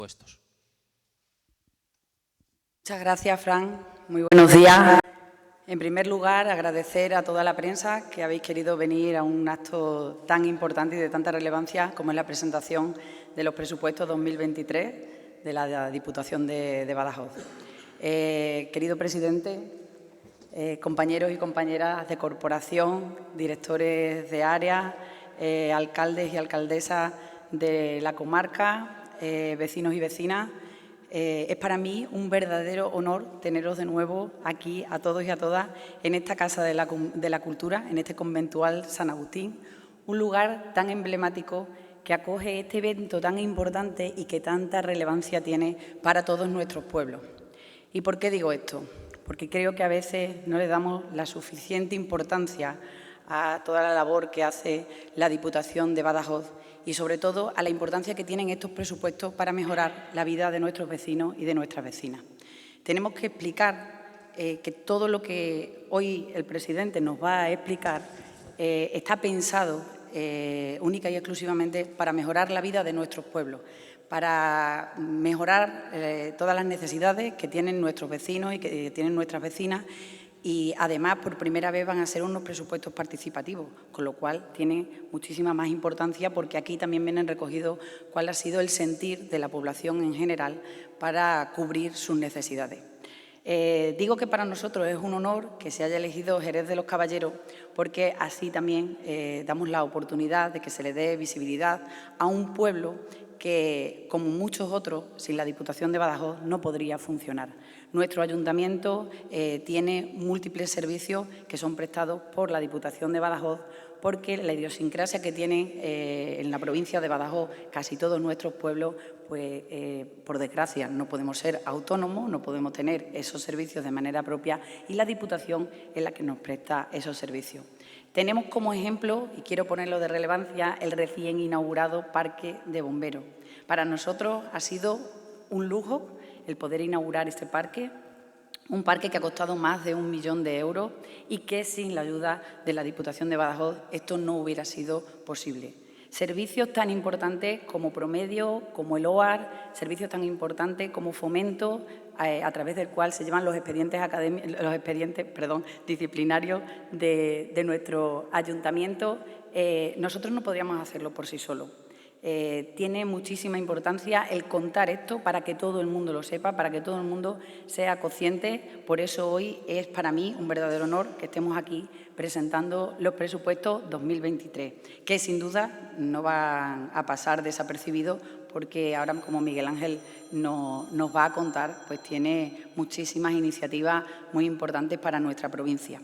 Puestos. Muchas gracias, Fran. Muy buenos días. En primer lugar, agradecer a toda la prensa que habéis querido venir a un acto tan importante y de tanta relevancia como es la presentación de los presupuestos 2023 de la Diputación de Badajoz. Querido presidente, compañeros y compañeras de corporación, directores de área, alcaldes y alcaldesas de la comarca, vecinos y vecinas, es para mí un verdadero honor teneros de nuevo aquí a todos y a todas en esta Casa de la Cultura, en este conventual San Agustín, un lugar tan emblemático que acoge este evento tan importante y que tanta relevancia tiene para todos nuestros pueblos. ¿Y por qué digo esto? Porque creo que a veces no le damos la suficiente importancia a toda la labor que hace la Diputación de Badajoz y, sobre todo, a la importancia que tienen estos presupuestos para mejorar la vida de nuestros vecinos y de nuestras vecinas. Tenemos que explicar que todo lo que hoy el presidente nos va a explicar está pensado única y exclusivamente para mejorar la vida de nuestros pueblos, para mejorar todas las necesidades que tienen nuestros vecinos y que tienen nuestras vecinas. Y, además, por primera vez van a ser unos presupuestos participativos, con lo cual tiene muchísima más importancia porque aquí también vienen recogidos cuál ha sido el sentir de la población en general para cubrir sus necesidades. Digo que para nosotros es un honor que se haya elegido Jerez de los Caballeros porque así también damos la oportunidad de que se le dé visibilidad a un pueblo que, como muchos otros, sin la Diputación de Badajoz no podría funcionar. Nuestro ayuntamiento tiene múltiples servicios que son prestados por la Diputación de Badajoz porque la idiosincrasia que tienen en la provincia de Badajoz casi todos nuestros pueblos, pues por desgracia no podemos ser autónomos, no podemos tener esos servicios de manera propia y la Diputación es la que nos presta esos servicios. Tenemos como ejemplo, y quiero ponerlo de relevancia, el recién inaugurado Parque de Bomberos. Para nosotros ha sido un lujo el poder inaugurar este parque, un parque que ha costado más de 1 millón de euros y que sin la ayuda de la Diputación de Badajoz esto no hubiera sido posible. Servicios tan importantes como Promedio, como el OAR, servicios tan importantes como Fomento, a través del cual se llevan los expedientes disciplinarios de nuestro ayuntamiento. Nosotros no podríamos hacerlo por sí solos. Tiene muchísima importancia el contar esto para que todo el mundo lo sepa, para que todo el mundo sea consciente. Por eso hoy es para mí un verdadero honor que estemos aquí presentando los presupuestos 2023, que sin duda no van a pasar desapercibidos porque ahora, como Miguel Ángel nos va a contar, pues tiene muchísimas iniciativas muy importantes para nuestra provincia.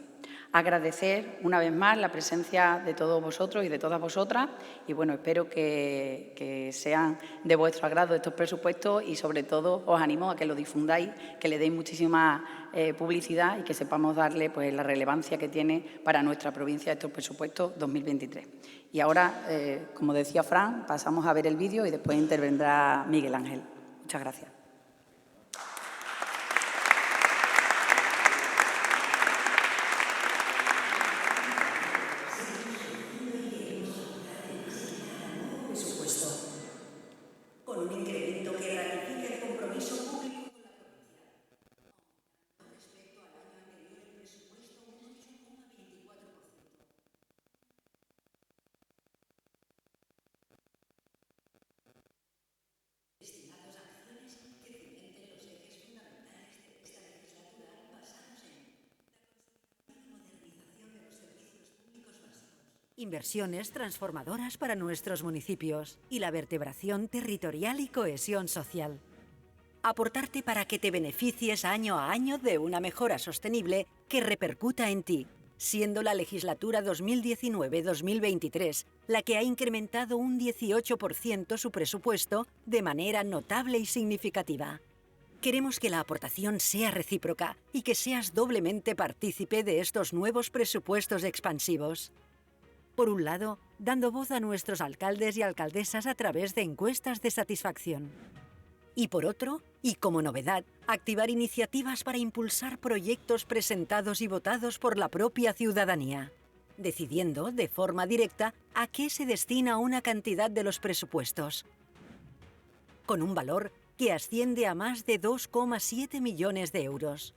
Agradecer una vez más la presencia de todos vosotros y de todas vosotras y, bueno, espero que sean de vuestro agrado estos presupuestos y, sobre todo, os animo a que lo difundáis, que le deis muchísima publicidad y que sepamos darle pues, la relevancia que tiene para nuestra provincia estos presupuestos 2023. Y ahora, como decía Fran, pasamos a ver el vídeo y después intervendrá Miguel Ángel. Muchas gracias. Inversiones transformadoras para nuestros municipios y la vertebración territorial y cohesión social. Aportarte para que te beneficies año a año de una mejora sostenible que repercuta en ti, siendo la legislatura 2019-2023 la que ha incrementado un 18% su presupuesto de manera notable y significativa. Queremos que la aportación sea recíproca y que seas doblemente partícipe de estos nuevos presupuestos expansivos. Por un lado, dando voz a nuestros alcaldes y alcaldesas a través de encuestas de satisfacción. Y por otro, y como novedad, activar iniciativas para impulsar proyectos presentados y votados por la propia ciudadanía, decidiendo de forma directa a qué se destina una cantidad de los presupuestos. Con un valor que asciende a más de 2,7 millones de euros.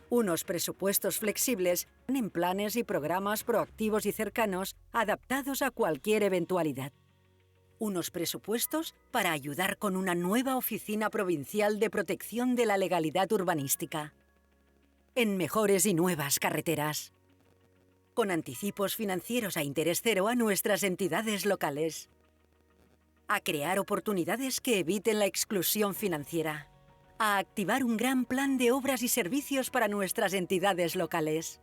Unos presupuestos flexibles en planes y programas proactivos y cercanos adaptados a cualquier eventualidad. Unos presupuestos para ayudar con una nueva oficina provincial de protección de la legalidad urbanística. En mejores y nuevas carreteras. Con anticipos financieros a interés cero a nuestras entidades locales. A crear oportunidades que eviten la exclusión financiera. A activar un gran plan de obras y servicios para nuestras entidades locales.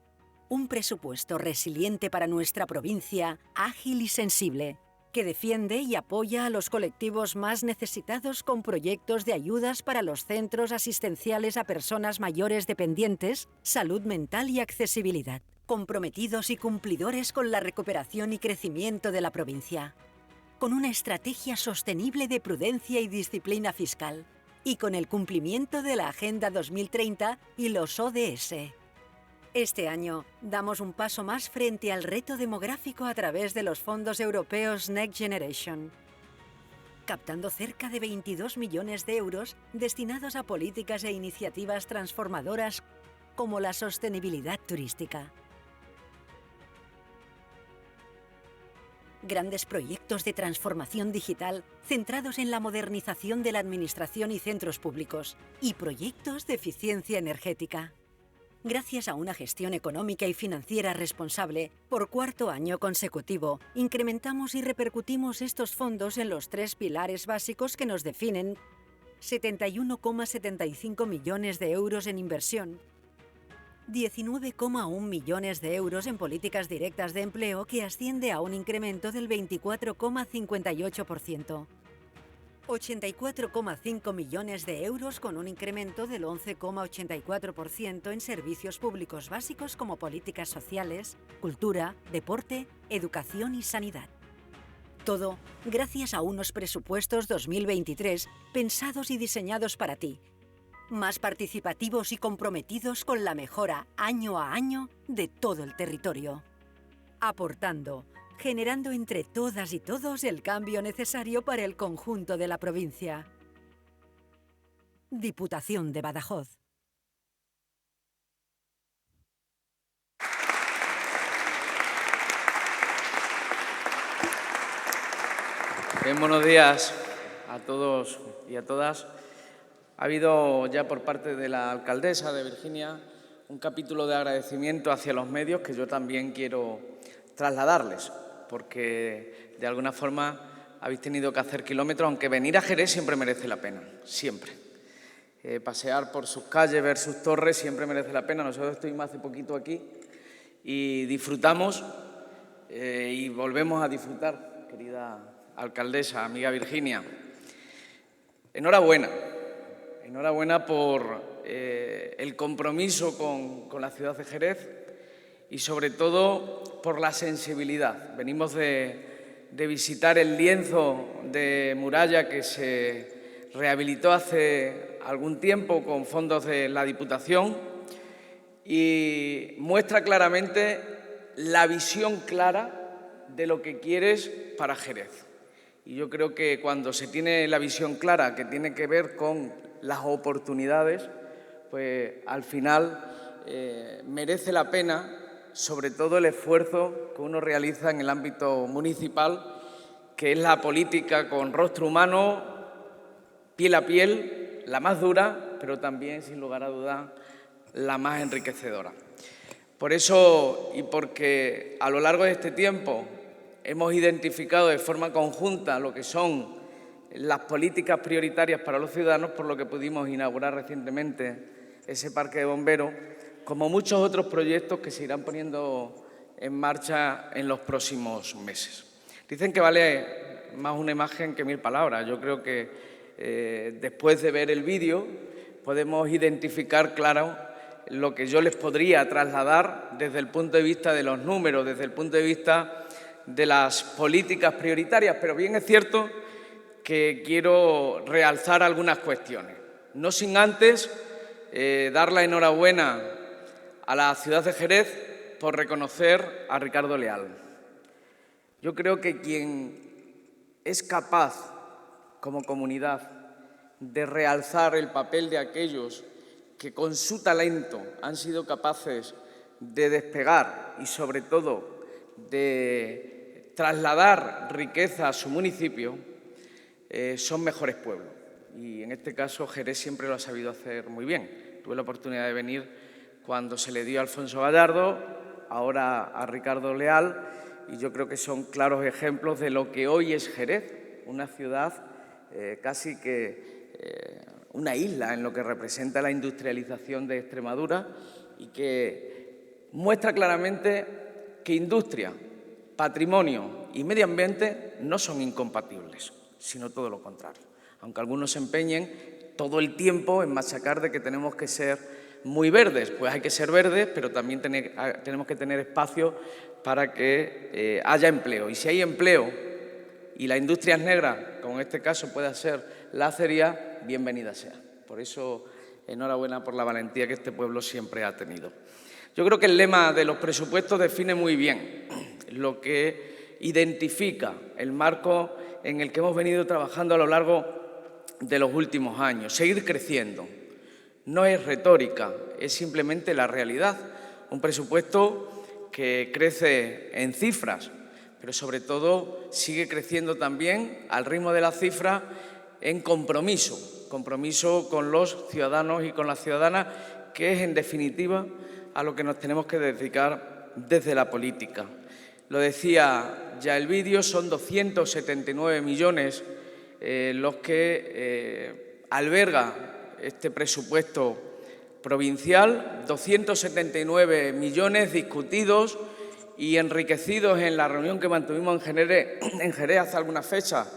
Un presupuesto resiliente para nuestra provincia, ágil y sensible, que defiende y apoya a los colectivos más necesitados con proyectos de ayudas para los centros asistenciales a personas mayores dependientes, salud mental y accesibilidad. Comprometidos y cumplidores con la recuperación y crecimiento de la provincia. Con una estrategia sostenible de prudencia y disciplina fiscal. Y con el cumplimiento de la Agenda 2030 y los ODS. Este año damos un paso más frente al reto demográfico a través de los fondos europeos Next Generation, captando cerca de 22 millones de euros destinados a políticas e iniciativas transformadoras como la sostenibilidad turística. Grandes proyectos de transformación digital centrados en la modernización de la administración y centros públicos, y proyectos de eficiencia energética. Gracias a una gestión económica y financiera responsable, por cuarto año consecutivo, incrementamos y repercutimos estos fondos en los 3 pilares básicos que nos definen: 71,75 millones de euros en inversión, 19,1 millones de euros en políticas directas de empleo, que asciende a un incremento del 24,58%. 84,5 millones de euros con un incremento del 11,84% en servicios públicos básicos como políticas sociales, cultura, deporte, educación y sanidad. Todo gracias a unos presupuestos 2023 pensados y diseñados para ti, más participativos y comprometidos con la mejora año a año de todo el territorio. Aportando, generando entre todas y todos el cambio necesario para el conjunto de la provincia. Diputación de Badajoz. Bien, buenos días a todos y a todas. Ha habido ya por parte de la alcaldesa de Virginia un capítulo de agradecimiento hacia los medios que yo también quiero trasladarles, porque de alguna forma habéis tenido que hacer kilómetros, aunque venir a Jerez siempre merece la pena, siempre. Pasear por sus calles, ver sus torres, siempre merece la pena. Nosotros estuvimos hace poquito aquí y disfrutamos y volvemos a disfrutar, querida alcaldesa, amiga Virginia. Enhorabuena. Enhorabuena por el compromiso con la ciudad de Jerez y, sobre todo, por la sensibilidad. Venimos de visitar el lienzo de muralla que se rehabilitó hace algún tiempo con fondos de la Diputación y muestra claramente la visión clara de lo que quieres para Jerez. Y yo creo que cuando se tiene la visión clara, que tiene que ver con las oportunidades, pues al final merece la pena, sobre todo el esfuerzo que uno realiza en el ámbito municipal, que es la política con rostro humano, piel a piel, la más dura, pero también, sin lugar a dudas, la más enriquecedora. Por eso, y porque a lo largo de este tiempo hemos identificado de forma conjunta lo que son las políticas prioritarias para los ciudadanos, por lo que pudimos inaugurar recientemente ese parque de bomberos, como muchos otros proyectos que se irán poniendo en marcha en los próximos meses. Dicen que vale más una imagen que 1000 palabras. Yo creo que después de ver el vídeo podemos identificar claro lo que yo les podría trasladar desde el punto de vista de los números, desde el punto de vista de las políticas prioritarias, pero bien es cierto que quiero realzar algunas cuestiones. No sin antes dar la enhorabuena a la ciudad de Jerez por reconocer a Ricardo Leal. Yo creo que quien es capaz como comunidad de realzar el papel de aquellos que con su talento han sido capaces de despegar y, sobre todo, de trasladar riqueza a su municipio, son mejores pueblos. Y en este caso Jerez siempre lo ha sabido hacer muy bien. Tuve la oportunidad de venir cuando se le dio a Alfonso Gallardo, ahora a Ricardo Leal, y yo creo que son claros ejemplos de lo que hoy es Jerez, una ciudad casi que una isla en lo que representa la industrialización de Extremadura y que muestra claramente que industria, patrimonio y medio ambiente no son incompatibles, sino todo lo contrario. Aunque algunos se empeñen todo el tiempo en machacar de que tenemos que ser muy verdes, pues hay que ser verdes, pero también tenemos que tener espacio para que haya empleo. Y si hay empleo y la industria es negra, como en este caso puede ser la acería, bienvenida sea. Por eso, enhorabuena por la valentía que este pueblo siempre ha tenido. Yo creo que el lema de los presupuestos define muy bien lo que identifica el marco en el que hemos venido trabajando a lo largo de los últimos años. Seguir creciendo. No es retórica, es simplemente la realidad. Un presupuesto que crece en cifras, pero sobre todo sigue creciendo también al ritmo de la cifra en compromiso con los ciudadanos y con las ciudadanas, que es en definitiva a lo que nos tenemos que dedicar desde la política. Lo decía ya el vídeo, son 279 millones los que alberga este presupuesto provincial, 279 millones discutidos y enriquecidos en la reunión que mantuvimos en Jerez hace algunas fechas,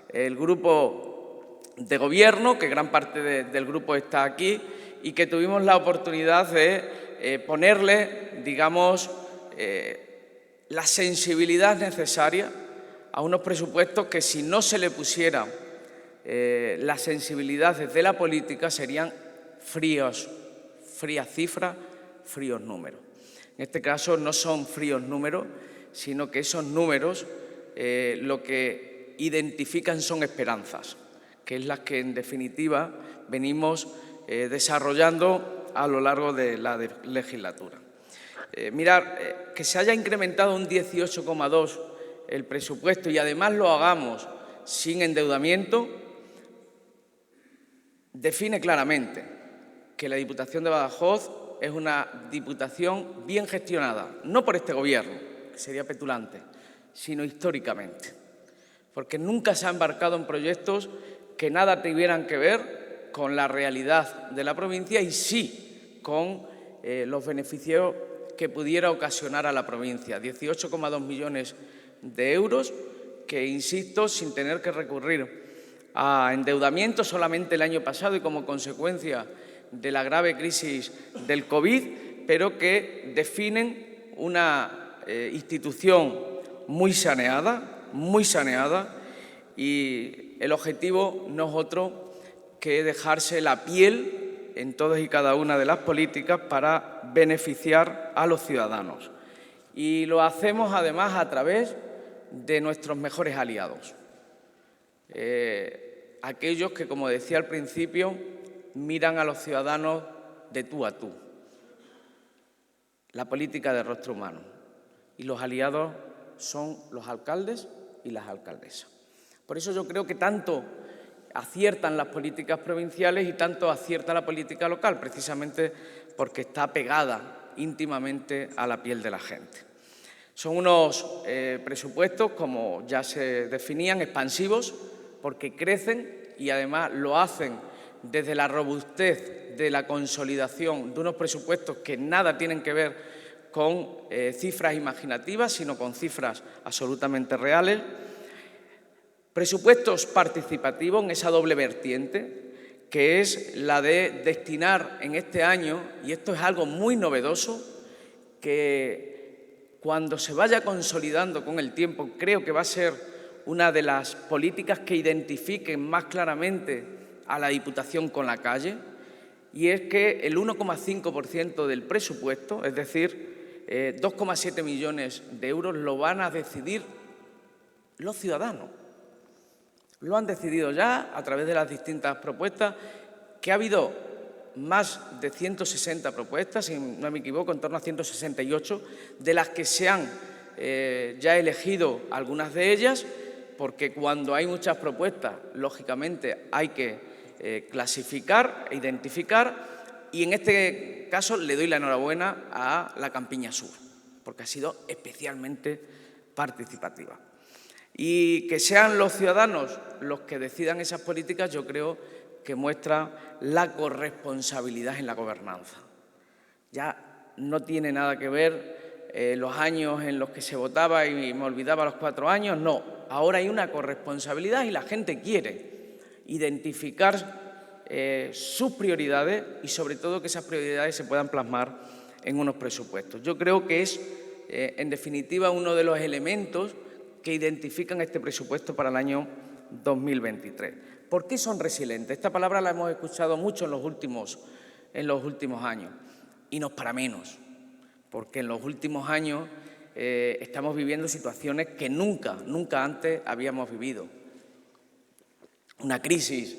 el grupo de gobierno, que gran parte del grupo está aquí, y que tuvimos la oportunidad de ponerle, digamos, la sensibilidad necesaria a unos presupuestos que, si no se le pusiera la sensibilidad desde la política, serían frías cifras, fríos números. En este caso no son fríos números, sino que esos números lo que identifican son esperanzas, que es las que en definitiva venimos desarrollando a lo largo de la legislatura. Mirar, que se haya incrementado un 18,2 el presupuesto y además lo hagamos sin endeudamiento, define claramente que la Diputación de Badajoz es una diputación bien gestionada, no por este Gobierno, que sería petulante, sino históricamente, porque nunca se ha embarcado en proyectos que nada tuvieran que ver con la realidad de la provincia y sí con los beneficios que pudiera ocasionar a la provincia. 18,2 millones de euros que, insisto, sin tener que recurrir a endeudamiento solamente el año pasado y como consecuencia de la grave crisis del COVID, pero que definen una institución muy saneada y el objetivo no es otro que dejarse la piel en todas y cada una de las políticas para beneficiar a los ciudadanos. Y lo hacemos además a través de nuestros mejores aliados. Aquellos que, como decía al principio, miran a los ciudadanos de tú a tú. La política de rostro humano. Y los aliados son los alcaldes y las alcaldesas. Por eso yo creo que tanto aciertan las políticas provinciales y tanto acierta la política local, precisamente porque está pegada íntimamente a la piel de la gente. Son unos presupuestos, como ya se definían, expansivos, porque crecen y además lo hacen desde la robustez de la consolidación de unos presupuestos que nada tienen que ver con cifras imaginativas, sino con cifras absolutamente reales. Presupuestos participativos en esa doble vertiente, que es la de destinar en este año, y esto es algo muy novedoso, que cuando se vaya consolidando con el tiempo, creo que va a ser una de las políticas que identifiquen más claramente a la Diputación con la calle, y es que el 1,5% del presupuesto, es decir, 2,7 millones de euros, lo van a decidir los ciudadanos. Lo han decidido ya a través de las distintas propuestas, que ha habido más de 160 propuestas, si no me equivoco, en torno a 168, de las que se han ya elegido algunas de ellas, porque cuando hay muchas propuestas, lógicamente hay que clasificar e identificar, y en este caso le doy la enhorabuena a la Campiña Sur, porque ha sido especialmente participativa. Y que sean los ciudadanos los que decidan esas políticas, yo creo que muestra la corresponsabilidad en la gobernanza. Ya no tiene nada que ver los años en los que se votaba y me olvidaba los 4 años, no. Ahora hay una corresponsabilidad y la gente quiere identificar sus prioridades y, sobre todo, que esas prioridades se puedan plasmar en unos presupuestos. Yo creo que es, en definitiva, uno de los elementos que identifican este presupuesto para el año 2023. ¿Por qué son resilientes? Esta palabra la hemos escuchado mucho en los últimos años, y no es para menos, porque en los últimos años estamos viviendo situaciones que nunca antes habíamos vivido. Una crisis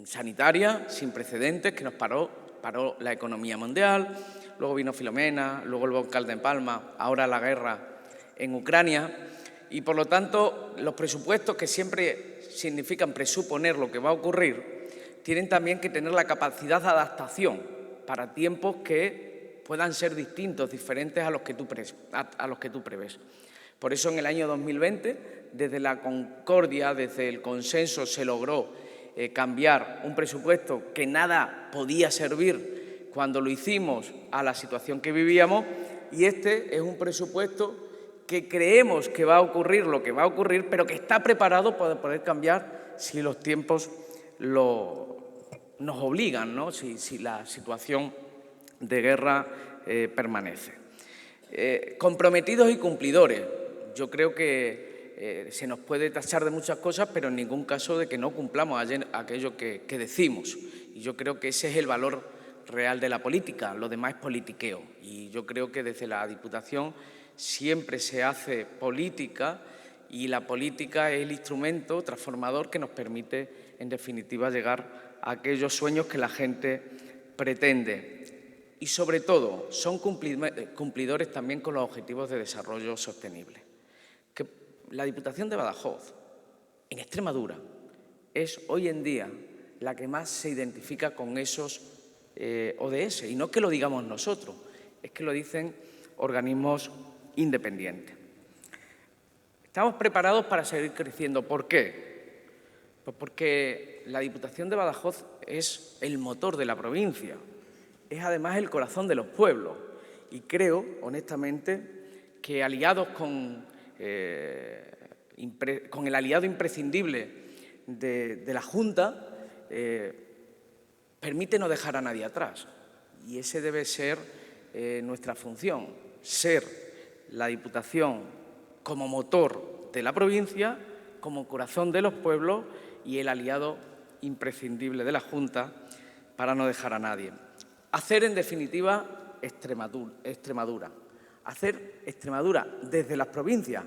sanitaria sin precedentes que nos paró la economía mundial, luego vino Filomena, luego el volcán de Palma, ahora la guerra en Ucrania, y por lo tanto los presupuestos, que siempre significan presuponer lo que va a ocurrir, tienen también que tener la capacidad de adaptación para tiempos que puedan ser distintos, diferentes a los que tú prevés. Por eso en el año 2020, desde la concordia, desde el consenso, se logró cambiar un presupuesto que nada podía servir cuando lo hicimos a la situación que vivíamos, y este es un presupuesto que creemos que va a ocurrir lo que va a ocurrir, pero que está preparado para poder cambiar si los tiempos nos obligan, ¿no? Si la situación de guerra permanece. Comprometidos y cumplidores. Yo creo que se nos puede tachar de muchas cosas, pero en ningún caso de que no cumplamos aquello que decimos. Y yo creo que ese es el valor real de la política, lo demás es politiqueo. Y yo creo que desde la Diputación siempre se hace política, y la política es el instrumento transformador que nos permite, en definitiva, llegar a aquellos sueños que la gente pretende. Y, sobre todo, son cumplidores también con los objetivos de desarrollo sostenible. Que la Diputación de Badajoz, en Extremadura, es hoy en día la que más se identifica con esos ODS. Y no es que lo digamos nosotros, es que lo dicen organismos independiente. Estamos preparados para seguir creciendo. ¿Por qué? Pues porque la Diputación de Badajoz es el motor de la provincia, es además el corazón de los pueblos, y creo, honestamente, que aliados con el aliado imprescindible de la Junta, permite no dejar a nadie atrás, y ese debe ser nuestra función, ser la Diputación como motor de la provincia, como corazón de los pueblos y el aliado imprescindible de la Junta para no dejar a nadie. Hacer, en definitiva, Extremadura. Hacer Extremadura desde las provincias,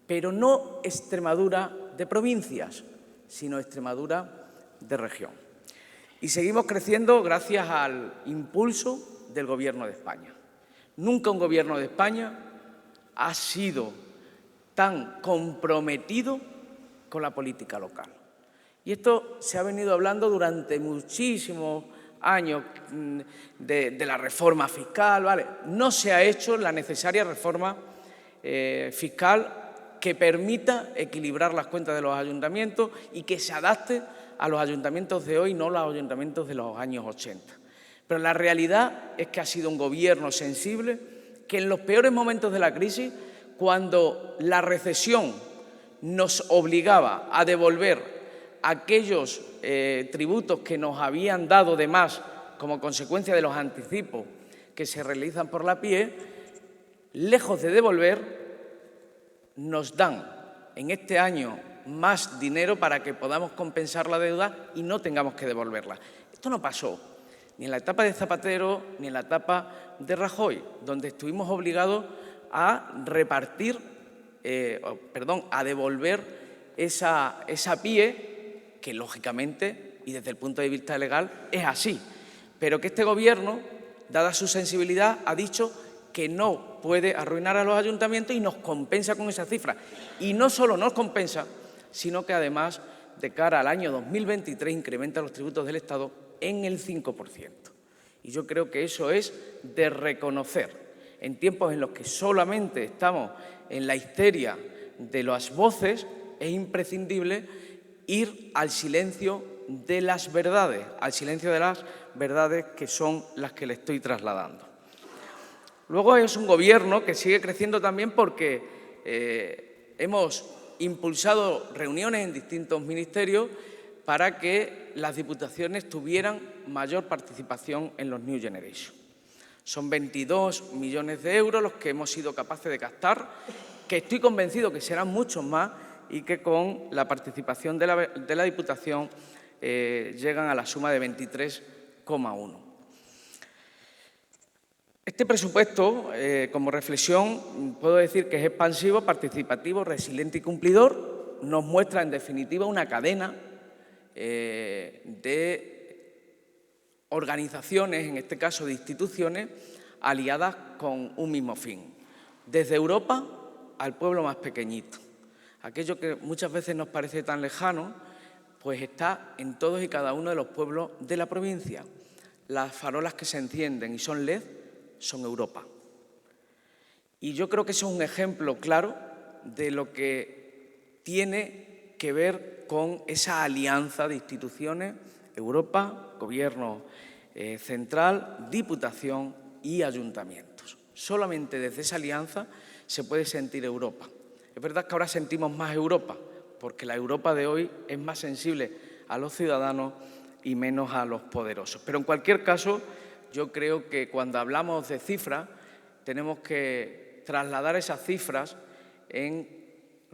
pero no Extremadura de provincias, sino Extremadura de región. Y seguimos creciendo gracias al impulso del Gobierno de España. Nunca un Gobierno de España ha sido tan comprometido con la política local. Y esto se ha venido hablando durante muchísimos años de la reforma fiscal, ¿vale? No se ha hecho la necesaria reforma fiscal que permita equilibrar las cuentas de los ayuntamientos y que se adapte a los ayuntamientos de hoy, no a los ayuntamientos de los años 80. Pero la realidad es que ha sido un gobierno sensible que en los peores momentos de la crisis, cuando la recesión nos obligaba a devolver aquellos tributos que nos habían dado de más como consecuencia de los anticipos que se realizan por la PIE, lejos de devolver, nos dan en este año más dinero para que podamos compensar la deuda y no tengamos que devolverla. Esto no pasó ni en la etapa de Zapatero ni en la etapa de Rajoy, donde estuvimos obligados a a devolver esa PIE, que lógicamente y desde el punto de vista legal es así, pero que este Gobierno, dada su sensibilidad, ha dicho que no puede arruinar a los ayuntamientos y nos compensa con esa cifra. Y no solo nos compensa, sino que además, de cara al año 2023, incrementa los tributos del Estado en el 5%. Y yo creo que eso es de reconocer. En tiempos en los que solamente estamos en la histeria de las voces, es imprescindible ir al silencio de las verdades, al silencio de las verdades que son las que le estoy trasladando. Luego es un Gobierno que sigue creciendo también porque hemos impulsado reuniones en distintos ministerios para que las diputaciones tuvieran mayor participación en los New Generation. Son 22 millones de euros los que hemos sido capaces de captar, que estoy convencido que serán muchos más y que con la participación de la Diputación llegan a la suma de 23,1. Este presupuesto, como reflexión, puedo decir que es expansivo, participativo, resiliente y cumplidor. Nos muestra, en definitiva, una cadena de organizaciones, en este caso de instituciones, aliadas con un mismo fin. Desde Europa al pueblo más pequeñito. Aquello que muchas veces nos parece tan lejano, pues está en todos y cada uno de los pueblos de la provincia. Las farolas que se encienden y son LED son Europa. Y yo creo que eso es un ejemplo claro de lo que tiene que ver con esa alianza de instituciones, Europa, Gobierno central, Diputación y ayuntamientos. Solamente desde esa alianza se puede sentir Europa. Es verdad que ahora sentimos más Europa, porque la Europa de hoy es más sensible a los ciudadanos y menos a los poderosos. Pero en cualquier caso, yo creo que cuando hablamos de cifras, tenemos que trasladar esas cifras en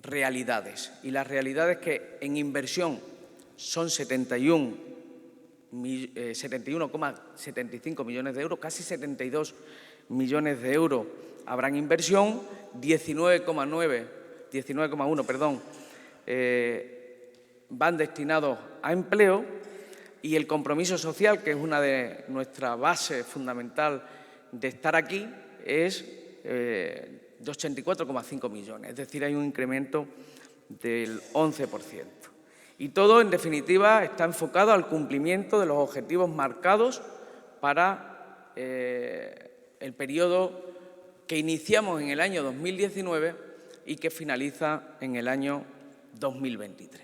realidades. Y las realidades que en inversión son 71,75 millones de euros, casi 72 millones de euros habrán inversión, 19,1 van destinados a empleo y el compromiso social, que es una de nuestras bases fundamental de estar aquí, es de 84,5 millones, es decir, hay un incremento del 11%. Y todo, en definitiva, está enfocado al cumplimiento de los objetivos marcados para el periodo que iniciamos en el año 2019 y que finaliza en el año 2023.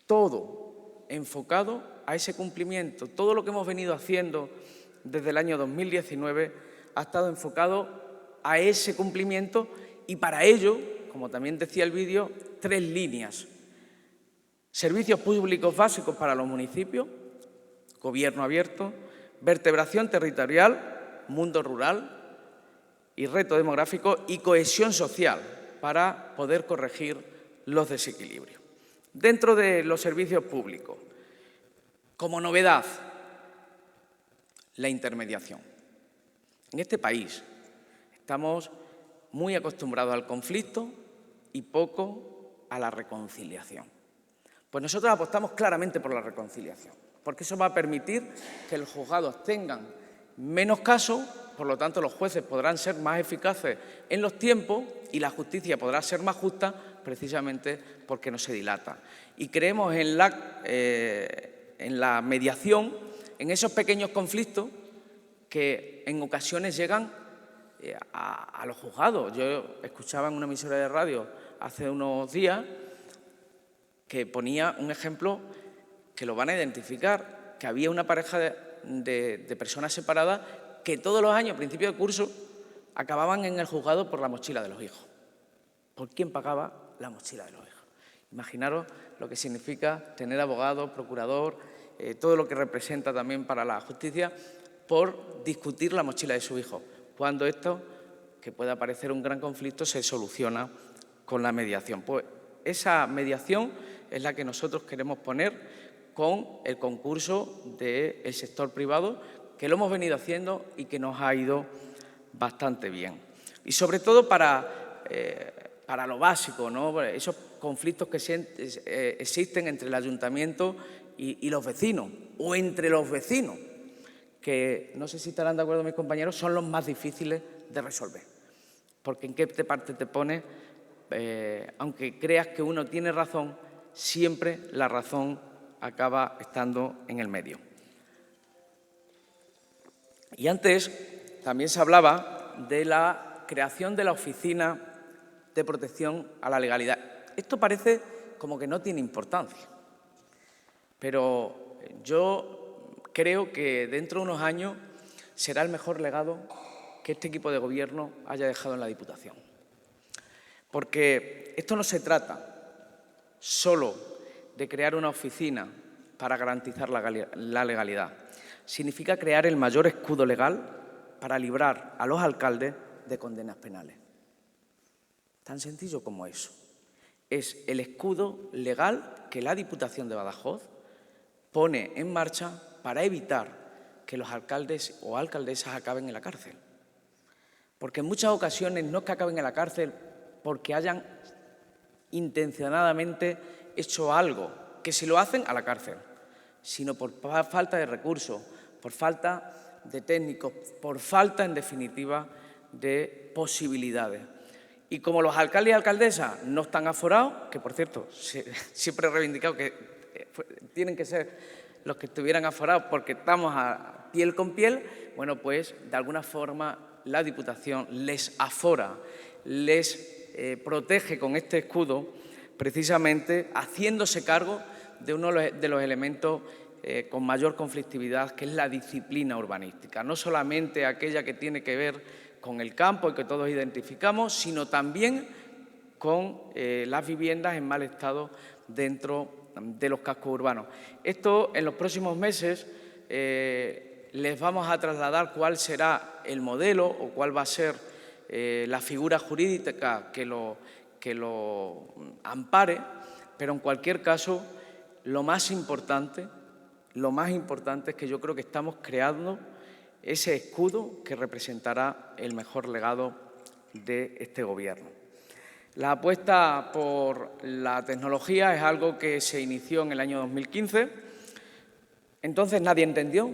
Todo enfocado a ese cumplimiento. Todo lo que hemos venido haciendo desde el año 2019 ha estado enfocado a ese cumplimiento y para ello, como también decía el vídeo, 3 líneas. Servicios públicos básicos para los municipios, gobierno abierto, vertebración territorial, mundo rural y reto demográfico y cohesión social para poder corregir los desequilibrios. Dentro de los servicios públicos, como novedad, la intermediación. En este país estamos muy acostumbrados al conflicto y poco a la reconciliación. Pues nosotros apostamos claramente por la reconciliación, porque eso va a permitir que los juzgados tengan menos casos, por lo tanto los jueces podrán ser más eficaces en los tiempos y la justicia podrá ser más justa precisamente porque no se dilata. Y creemos en la mediación, en esos pequeños conflictos que en ocasiones llegan a los juzgados. Yo escuchaba en una emisora de radio hace unos días que ponía un ejemplo que lo van a identificar, que había una pareja de personas separadas que todos los años, a principio de curso, acababan en el juzgado por la mochila de los hijos. ¿Por quién pagaba la mochila de los hijos? Imaginaros lo que significa tener abogado, procurador, todo lo que representa también para la justicia por discutir la mochila de su hijo, cuando esto, que puede parecer un gran conflicto, se soluciona con la mediación. Pues esa mediación es la que nosotros queremos poner con el concurso del sector privado, que lo hemos venido haciendo y que nos ha ido bastante bien. Y sobre todo para lo básico, ¿no? Esos conflictos que existen entre el ayuntamiento y los vecinos, o entre los vecinos, que no sé si estarán de acuerdo mis compañeros, son los más difíciles de resolver. Porque en qué parte te pones, aunque creas que uno tiene razón, siempre la razón acaba estando en el medio. Y antes también se hablaba de la creación de la Oficina de Protección a la Legalidad. Esto parece como que no tiene importancia, pero yo creo que dentro de unos años será el mejor legado que este equipo de gobierno haya dejado en la Diputación. Porque esto no se trata solo de crear una oficina para garantizar la legalidad. Significa crear el mayor escudo legal para librar a los alcaldes de condenas penales. Tan sencillo como eso. Es el escudo legal que la Diputación de Badajoz pone en marcha para evitar que los alcaldes o alcaldesas acaben en la cárcel. Porque en muchas ocasiones no es que acaben en la cárcel porque hayan intencionadamente hecho algo, que si lo hacen a la cárcel, sino por falta de recursos, por falta de técnicos, por falta, en definitiva, de posibilidades. Y como los alcaldes y alcaldesas no están aforados, que por cierto, siempre he reivindicado que tienen que ser los que estuvieran aforados porque estamos a piel con piel, bueno, pues de alguna forma la Diputación les afora, les protege con este escudo, precisamente haciéndose cargo de uno de los elementos con mayor conflictividad, que es la disciplina urbanística. No solamente aquella que tiene que ver con el campo y que todos identificamos, sino también con las viviendas en mal estado dentro de los cascos urbanos. Esto en los próximos meses les vamos a trasladar cuál será el modelo o cuál va a ser la figura jurídica que lo ampare, pero en cualquier caso lo más importante es que yo creo que estamos creando ese escudo que representará el mejor legado de este Gobierno. La apuesta por la tecnología es algo que se inició en el año 2015. Entonces nadie entendió,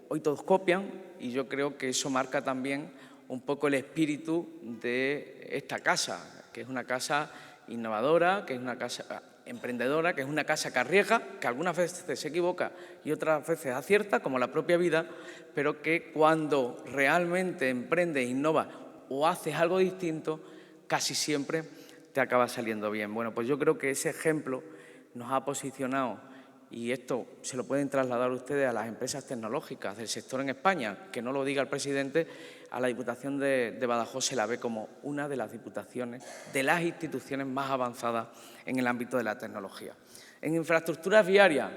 hoy todos copian y yo creo que eso marca también un poco el espíritu de esta casa, que es una casa innovadora, que es una casa emprendedora, que es una casa que arriesga, que algunas veces se equivoca y otras veces acierta, como la propia vida, pero que cuando realmente emprendes, innova o haces algo distinto, casi siempre te acaba saliendo bien. Bueno, pues yo creo que ese ejemplo nos ha posicionado, y esto se lo pueden trasladar ustedes a las empresas tecnológicas del sector en España, que no lo diga el presidente, a la Diputación de Badajoz se la ve como una de las diputaciones, de las instituciones más avanzadas en el ámbito de la tecnología. En infraestructuras viarias,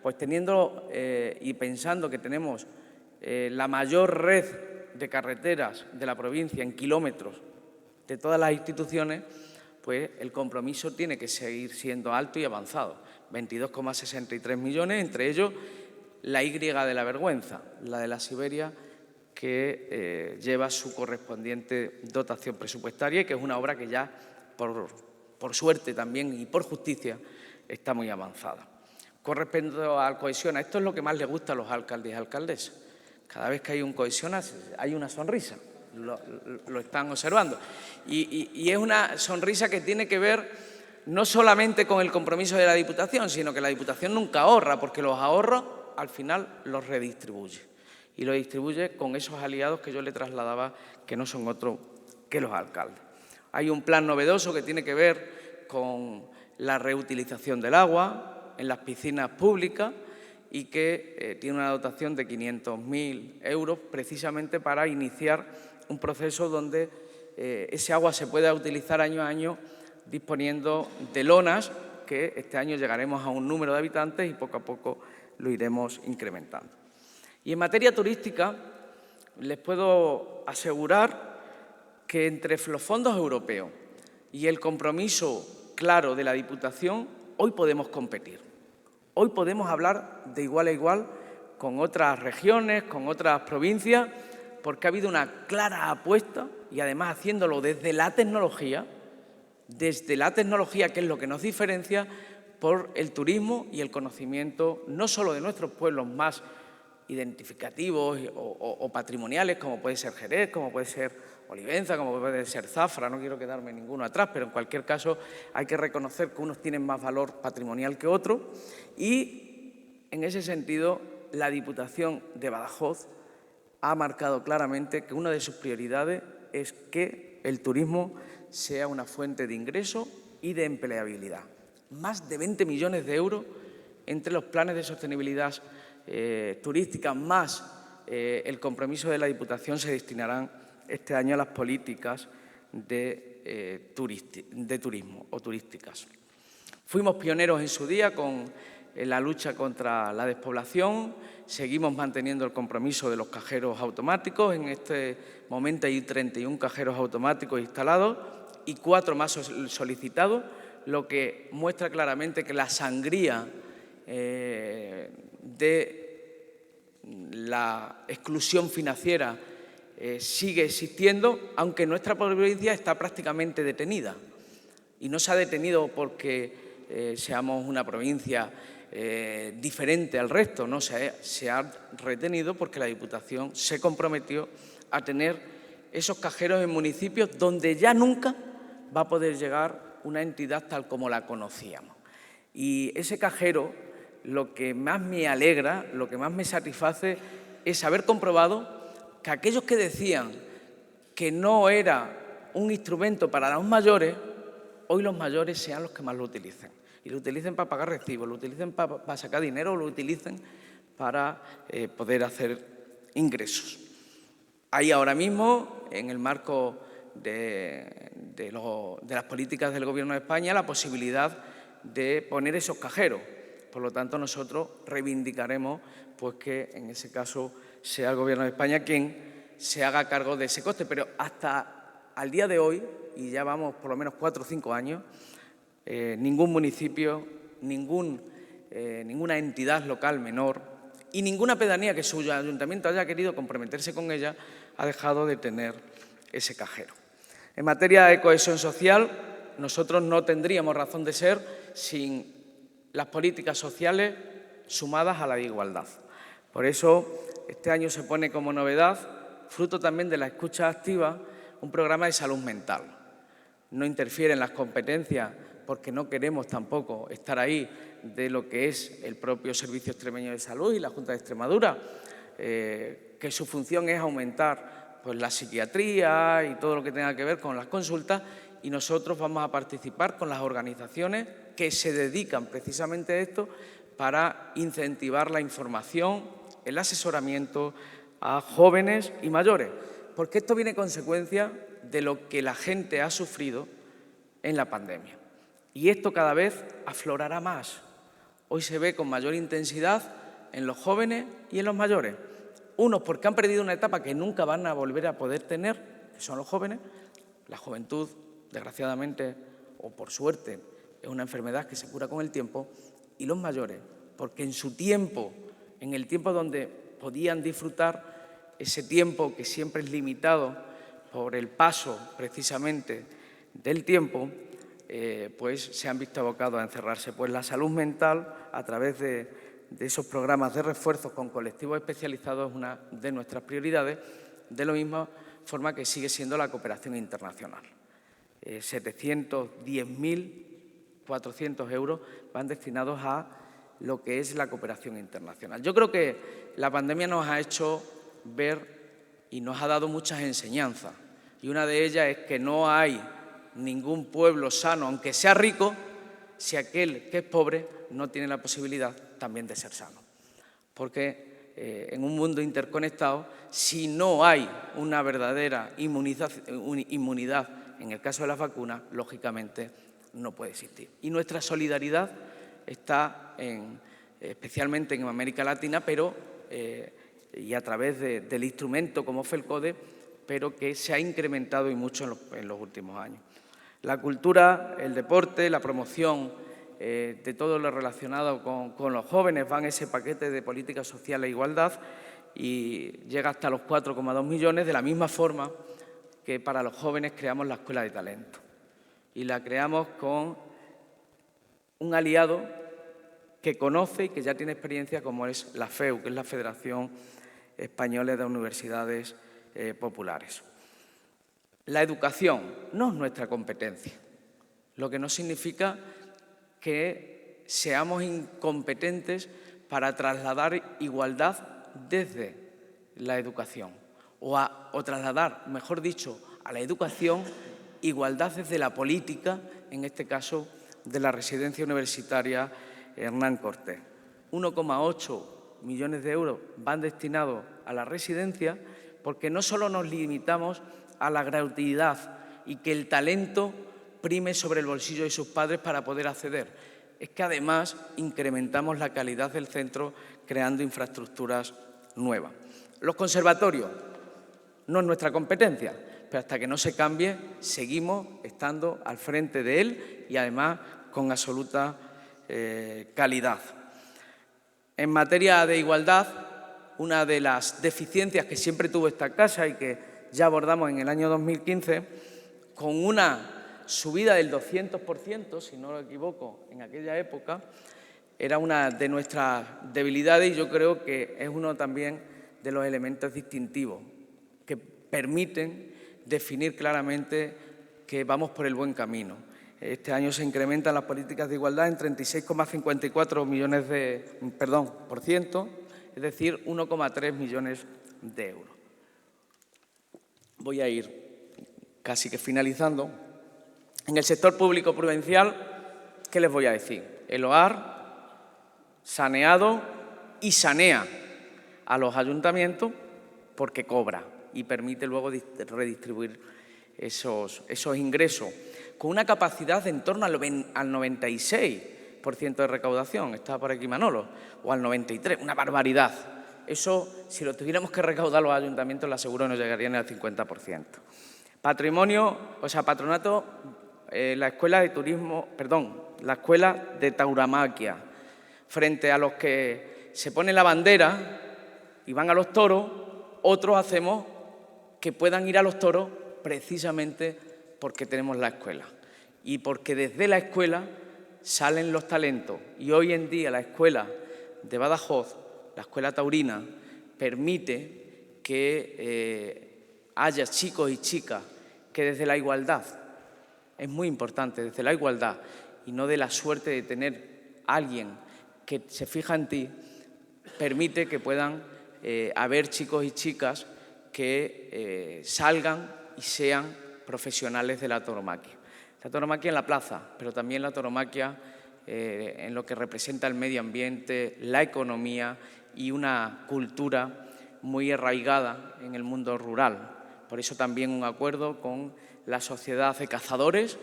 pues teniendo y pensando que tenemos la mayor red de carreteras de la provincia en kilómetros de todas las instituciones, pues el compromiso tiene que seguir siendo alto y avanzado. 22,63 millones, entre ellos la Y de la vergüenza, la de la Siberia, que lleva su correspondiente dotación presupuestaria y que es una obra que ya, por suerte también y por justicia, está muy avanzada. Con respecto al Cohesiona, esto es lo que más les gusta a los alcaldes y alcaldesas. Cada vez que hay un Cohesiona hay una sonrisa, lo están observando. Y es una sonrisa que tiene que ver no solamente con el compromiso de la Diputación, sino que la Diputación nunca ahorra, porque los ahorros al final los redistribuye. Y lo distribuye con esos aliados que yo le trasladaba, que no son otros que los alcaldes. Hay un plan novedoso que tiene que ver con la reutilización del agua en las piscinas públicas y que tiene una dotación de 500.000 euros precisamente para iniciar un proceso donde ese agua se pueda utilizar año a año disponiendo de lonas, que este año llegaremos a un número de habitantes y poco a poco lo iremos incrementando. Y en materia turística, les puedo asegurar que entre los fondos europeos y el compromiso claro de la Diputación, hoy podemos competir. Hoy podemos hablar de igual a igual con otras regiones, con otras provincias, porque ha habido una clara apuesta y además haciéndolo desde la tecnología desde la tecnología, que es lo que nos diferencia, por el turismo y el conocimiento no solo de nuestros pueblos más identificativos o patrimoniales, como puede ser Jerez, como puede ser Olivenza, como puede ser Zafra, no quiero quedarme ninguno atrás, pero en cualquier caso hay que reconocer que unos tienen más valor patrimonial que otros y, en ese sentido, la Diputación de Badajoz ha marcado claramente que una de sus prioridades es que el turismo sea una fuente de ingreso y de empleabilidad. Más de 20 millones de euros entre los planes de sostenibilidad turística más el compromiso de la Diputación se destinarán este año a las políticas de turismo o turísticas. Fuimos pioneros en su día con la lucha contra la despoblación, seguimos manteniendo el compromiso de los cajeros automáticos. En este momento hay 31 cajeros automáticos instalados y 4 más solicitados, lo que muestra claramente que la sangría de la exclusión financiera sigue existiendo, aunque nuestra provincia está prácticamente detenida. Y no se ha detenido porque seamos una provincia diferente al resto, no, se ha retenido porque la Diputación se comprometió a tener esos cajeros en municipios donde ya nunca va a poder llegar una entidad tal como la conocíamos. Y ese cajero, lo que más me alegra, lo que más me satisface es haber comprobado que aquellos que decían que no era un instrumento para los mayores, hoy los mayores sean los que más lo utilicen. Y lo utilicen para pagar recibos, lo utilicen para sacar dinero o lo utilicen para poder hacer ingresos. Hay ahora mismo, en el marco de las políticas del Gobierno de España, la posibilidad de poner esos cajeros. Por lo tanto, nosotros reivindicaremos pues, que en ese caso sea el Gobierno de España quien se haga cargo de ese coste. Pero hasta al día de hoy, y ya vamos por lo menos 4 o 5 años, ningún municipio, ninguna entidad local menor y ninguna pedanía que su ayuntamiento haya querido comprometerse con ella ha dejado de tener ese cajero. En materia de cohesión social, nosotros no tendríamos razón de ser sin las políticas sociales sumadas a la de igualdad. Por eso, este año se pone como novedad, fruto también de la escucha activa, un programa de salud mental. No interfiere en las competencias, porque no queremos tampoco estar ahí, de lo que es el propio Servicio Extremeño de Salud y la Junta de Extremadura, que su función es aumentar pues, la psiquiatría y todo lo que tenga que ver con las consultas, y nosotros vamos a participar con las organizaciones que se dedican precisamente a esto para incentivar la información, el asesoramiento a jóvenes y mayores, porque esto viene consecuencia de lo que la gente ha sufrido en la pandemia. Y esto cada vez aflorará más. Hoy se ve con mayor intensidad en los jóvenes y en los mayores. Unos porque han perdido una etapa que nunca van a volver a poder tener, que son los jóvenes. La juventud, desgraciadamente, o por suerte, es una enfermedad que se cura con el tiempo. Y los mayores, porque en su tiempo, en el tiempo donde podían disfrutar, ese tiempo que siempre es limitado por el paso precisamente del tiempo, pues se han visto abocados a encerrarse. Pues la salud mental, a través de esos programas de refuerzo con colectivos especializados, es una de nuestras prioridades, de la misma forma que sigue siendo la cooperación internacional. 710.400 euros van destinados a lo que es la cooperación internacional. Yo creo que la pandemia nos ha hecho ver y nos ha dado muchas enseñanzas, y una de ellas es que no hay ningún pueblo sano, aunque sea rico, si aquel que es pobre no tiene la posibilidad también de ser sano. Porque en un mundo interconectado, si no hay una verdadera inmunidad, en el caso de las vacunas, lógicamente no puede existir. Y nuestra solidaridad está especialmente en América Latina, pero y a través del instrumento como FELCODE, pero que se ha incrementado y mucho en los últimos años. La cultura, el deporte, la promoción de todo lo relacionado con los jóvenes van en ese paquete de políticas sociales e igualdad y llega hasta los 4,2 millones, de la misma forma que para los jóvenes creamos la Escuela de Talento. y la creamos con un aliado que conoce y que ya tiene experiencia, como es la FEU, que es la Federación Española de Universidades Populares. La educación no es nuestra competencia, lo que no significa que seamos incompetentes para trasladar igualdad desde la educación o trasladar, mejor dicho, a la educación igualdad desde la política, en este caso de la Residencia Universitaria Hernán Cortés. 1,8 millones de euros van destinados a la residencia porque no solo nos limitamos a la gratuidad y que el talento prime sobre el bolsillo de sus padres para poder acceder, es que además incrementamos la calidad del centro creando infraestructuras nuevas. Los conservatorios no es nuestra competencia, pero hasta que no se cambie seguimos estando al frente de él y además con absoluta calidad. En materia de igualdad, una de las deficiencias que siempre tuvo esta casa y que ya abordamos en el año 2015, con una subida del 200%, si no me equivoco, en aquella época, era una de nuestras debilidades y yo creo que es uno también de los elementos distintivos que permiten definir claramente que vamos por el buen camino. Este año se incrementan las políticas de igualdad en 36,54 millones por ciento, es decir, 1,3 millones de euros. Voy a ir casi que finalizando. En el sector público provincial, ¿qué les voy a decir? El OAR, saneado y sanea a los ayuntamientos porque cobra y permite luego redistribuir esos ingresos, con una capacidad de en torno al 96% de recaudación, estaba por aquí Manolo, o al 93%, una barbaridad. Eso, si lo tuviéramos que recaudar los ayuntamientos, le aseguro no llegarían al 50%. Patrimonio, patronato, la escuela de turismo, la escuela de tauromaquia, frente a los que se ponen la bandera y van a los toros, otros hacemos que puedan ir a los toros precisamente porque tenemos la escuela y porque desde la escuela salen los talentos. Y hoy en día la escuela de Badajoz, la escuela taurina, permite que haya chicos y chicas que desde la igualdad, es muy importante, desde la igualdad y no de la suerte de tener a alguien que se fija en ti, permite que puedan haber chicos y chicas que salgan y sean profesionales de la tauromaquia. La tauromaquia en la plaza, pero también la tauromaquia en lo que representa el medio ambiente, la economía y una cultura muy arraigada en el mundo rural. Por eso también un acuerdo con la Sociedad de Cazadores,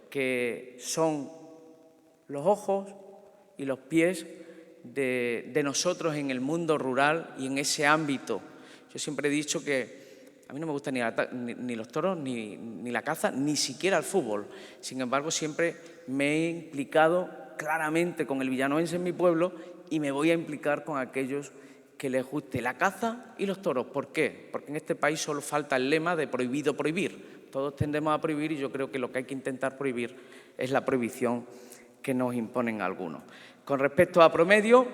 que son los ojos y los pies de nosotros en el mundo rural y en ese ámbito. Yo siempre he dicho que a mí no me gustan ni los toros, ni la caza, ni siquiera el fútbol. Sin embargo, siempre me he implicado claramente con el villanovense en mi pueblo y me voy a implicar con aquellos que les guste la caza y los toros. ¿Por qué? Porque en este país solo falta el lema de prohibido prohibir. Todos tendemos a prohibir y yo creo que lo que hay que intentar prohibir es la prohibición que nos imponen algunos. Con respecto a promedio,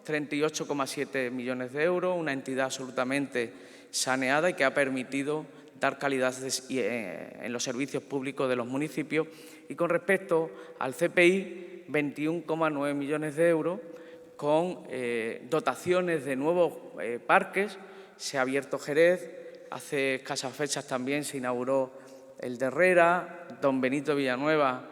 38,7 millones de euros, una entidad absolutamente saneada y que ha permitido dar calidad en los servicios públicos de los municipios. Y con respecto al CPI, 21,9 millones de euros con dotaciones de nuevos parques. Se ha abierto Jerez, hace escasas fechas también se inauguró el de Herrera, Don Benito Villanueva,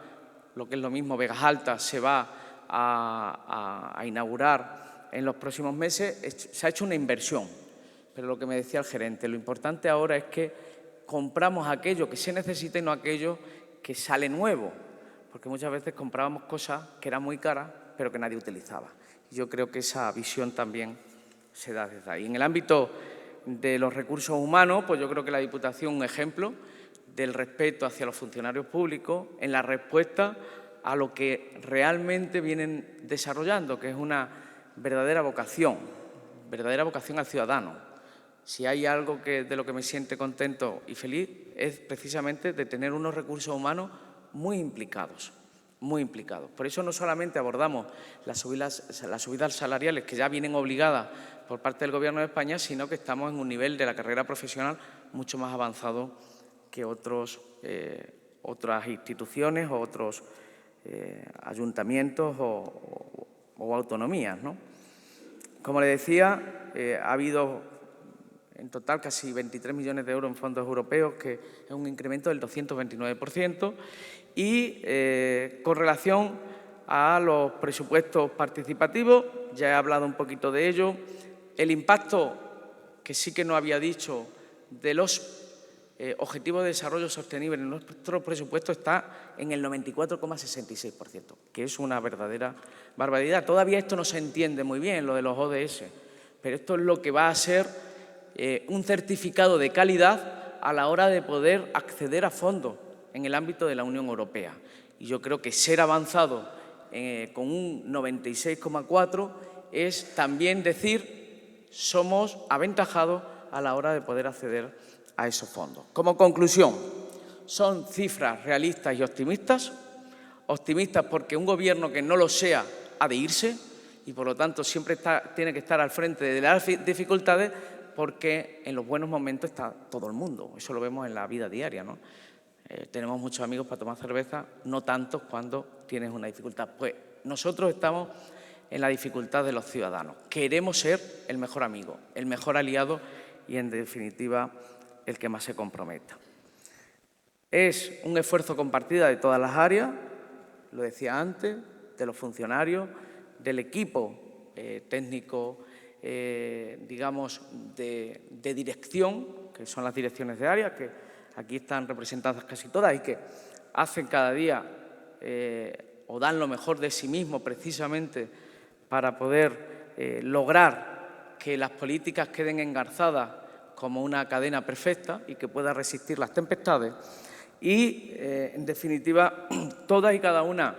lo que es lo mismo, Vegas Altas, se va a inaugurar en los próximos meses. Se ha hecho una inversión. Pero lo que me decía el gerente, lo importante ahora es que compramos aquello que se necesita y no aquello que sale nuevo, porque muchas veces comprábamos cosas que eran muy caras, pero que nadie utilizaba. Y yo creo que esa visión también se da desde ahí. En el ámbito de los recursos humanos, pues yo creo que la Diputación es un ejemplo del respeto hacia los funcionarios públicos en la respuesta a lo que realmente vienen desarrollando, que es una verdadera vocación al ciudadano. Si hay algo de lo que me siento contento y feliz es precisamente de tener unos recursos humanos muy implicados, muy implicados. Por eso no solamente abordamos las subidas salariales que ya vienen obligadas por parte del Gobierno de España, sino que estamos en un nivel de la carrera profesional mucho más avanzado que otras instituciones o otros ayuntamientos o autonomías, ¿no? Como le decía, ha habido en total casi 23 millones de euros en fondos europeos, que es un incremento del 229%, y con relación a los presupuestos participativos, ya he hablado un poquito de ello, el impacto, que sí que no había dicho, de los Objetivos de Desarrollo Sostenible en nuestro presupuesto está en el 94,66%, que es una verdadera barbaridad. Todavía esto no se entiende muy bien, lo de los ODS, pero esto es lo que va a ser un certificado de calidad a la hora de poder acceder a fondos en el ámbito de la Unión Europea. Y yo creo que ser avanzado con un 96,4 es también decir somos aventajados a la hora de poder acceder a esos fondos. Como conclusión, son cifras realistas y optimistas. Optimistas porque un gobierno que no lo sea ha de irse y, por lo tanto, siempre tiene que estar al frente de las dificultades, porque en los buenos momentos está todo el mundo. Eso lo vemos en la vida diaria, ¿no? Tenemos muchos amigos para tomar cerveza, no tantos cuando tienes una dificultad. Pues nosotros estamos en la dificultad de los ciudadanos. Queremos ser el mejor amigo, el mejor aliado y, en definitiva, el que más se comprometa. Es un esfuerzo compartido de todas las áreas, lo decía antes, de los funcionarios, del equipo técnico, digamos, de dirección, que son las direcciones de área, que aquí están representadas casi todas y que hacen cada día o dan lo mejor de sí mismos precisamente para poder lograr que las políticas queden engarzadas como una cadena perfecta y que pueda resistir las tempestades. Y, en definitiva, todas y cada una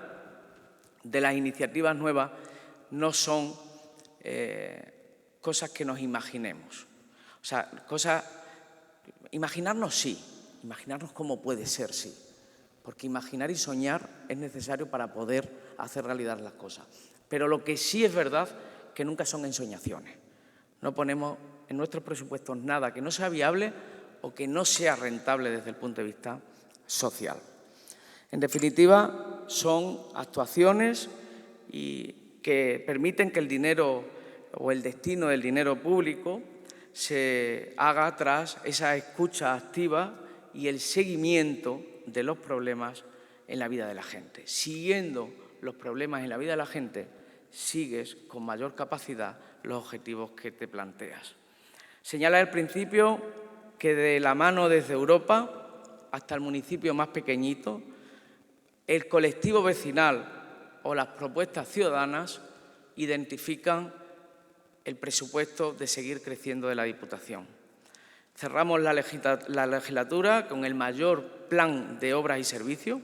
de las iniciativas nuevas no son cosas que nos imaginemos. O sea, imaginarnos sí, imaginarnos cómo puede ser sí, porque imaginar y soñar es necesario para poder hacer realidad las cosas. Pero lo que sí es verdad que nunca son ensoñaciones. No ponemos en nuestros presupuestos nada que no sea viable o que no sea rentable desde el punto de vista social. En definitiva, son actuaciones que permiten que el dinero o el destino del dinero público se haga tras esa escucha activa y el seguimiento de los problemas en la vida de la gente. Siguiendo los problemas en la vida de la gente, sigues con mayor capacidad los objetivos que te planteas. Señala al principio que de la mano desde Europa hasta el municipio más pequeñito, el colectivo vecinal o las propuestas ciudadanas identifican el presupuesto de seguir creciendo de la Diputación. Cerramos la legislatura con el mayor plan de obras y servicios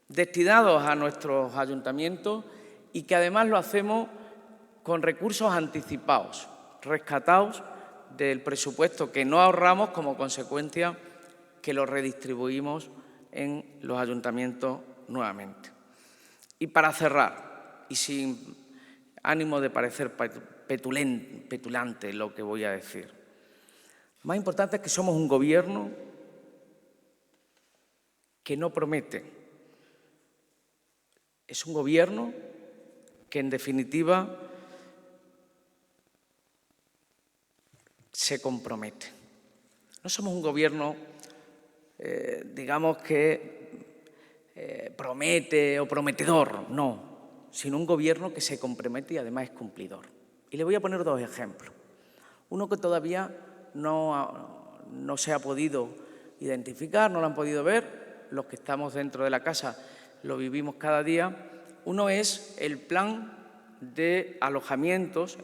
destinados a nuestros ayuntamientos y que además lo hacemos con recursos anticipados, rescatados del presupuesto que no ahorramos, como consecuencia que lo redistribuimos en los ayuntamientos nuevamente. Y para cerrar, y sin ánimo de parecer petulante lo que voy a decir, lo más importante es que somos un gobierno que no promete. Es un gobierno que, en definitiva, se compromete. No somos un gobierno, digamos que promete o prometedor, no, sino un gobierno que se compromete y además es cumplidor. Y le voy a poner dos ejemplos. Uno que todavía no se ha podido identificar, no lo han podido ver, los que estamos dentro de la casa lo vivimos cada día. Uno es el plan de alojamientos,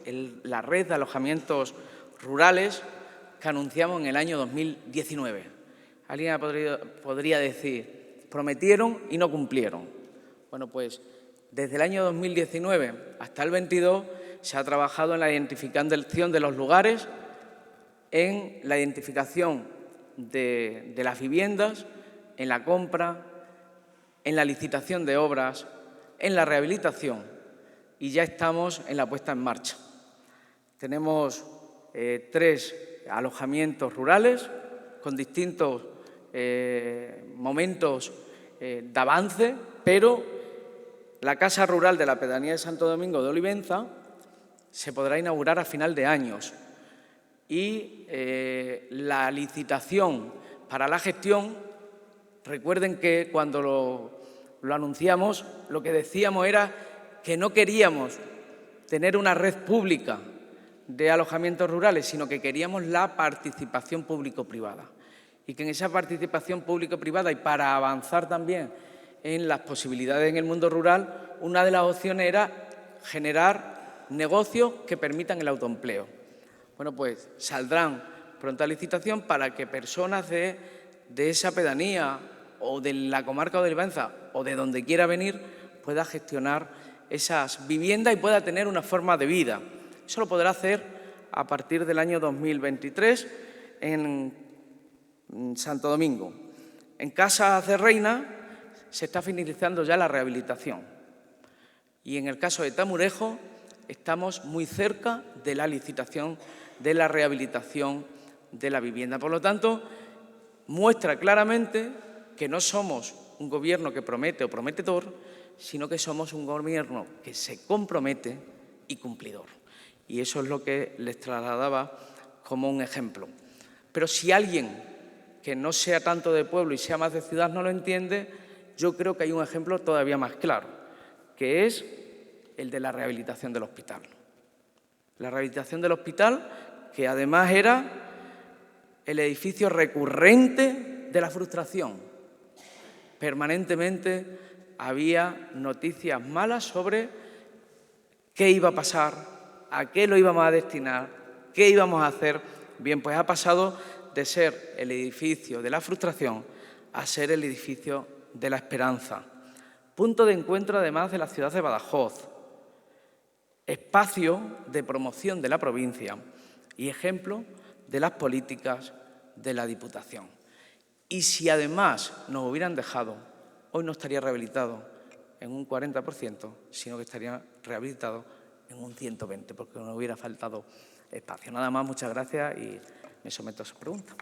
la red de alojamientos rurales que anunciamos en el año 2019. Alguien podría decir, prometieron y no cumplieron. Bueno, pues desde el año 2019 hasta el 22 se ha trabajado en la identificación de los lugares, en la identificación de las viviendas, en la compra, en la licitación de obras, en la rehabilitación y ya estamos en la puesta en marcha. Tenemos 3 alojamientos rurales con distintos momentos de avance, pero la Casa Rural de la Pedanía de Santo Domingo de Olivenza se podrá inaugurar a final de años y la licitación para la gestión, recuerden que cuando lo anunciamos, lo que decíamos era que no queríamos tener una red pública de alojamientos rurales, sino que queríamos la participación público-privada. Y que en esa participación público-privada y para avanzar también en las posibilidades en el mundo rural, una de las opciones era generar negocios que permitan el autoempleo. Bueno, pues saldrán pronto a licitación para que personas de esa pedanía o de la comarca de Olivenza o de donde quiera venir pueda gestionar esas viviendas y pueda tener una forma de vida. Eso lo podrá hacer a partir del año 2023 en Santo Domingo. En Casas de Reina se está finalizando ya la rehabilitación y en el caso de Tamurejo estamos muy cerca de la licitación de la rehabilitación de la vivienda. Por lo tanto, muestra claramente que no somos un gobierno que promete o prometedor, sino que somos un gobierno que se compromete y cumplidor. Y eso es lo que les trasladaba como un ejemplo. Pero si alguien que no sea tanto de pueblo y sea más de ciudad no lo entiende, yo creo que hay un ejemplo todavía más claro, que es el de la rehabilitación del hospital. La rehabilitación del hospital, que además era el edificio recurrente de la frustración. Permanentemente había noticias malas sobre qué iba a pasar, a qué lo íbamos a destinar, qué íbamos a hacer. Bien, pues ha pasado de ser el edificio de la frustración a ser el edificio de la esperanza. Punto de encuentro, además, de la ciudad de Badajoz. Espacio de promoción de la provincia y ejemplo de las políticas de la Diputación. Y si además nos hubieran dejado, hoy no estaría rehabilitado en un 40%, sino que estaría rehabilitado en un 120%, porque nos hubiera faltado espacio. Nada más, muchas gracias y me someto a su pregunta.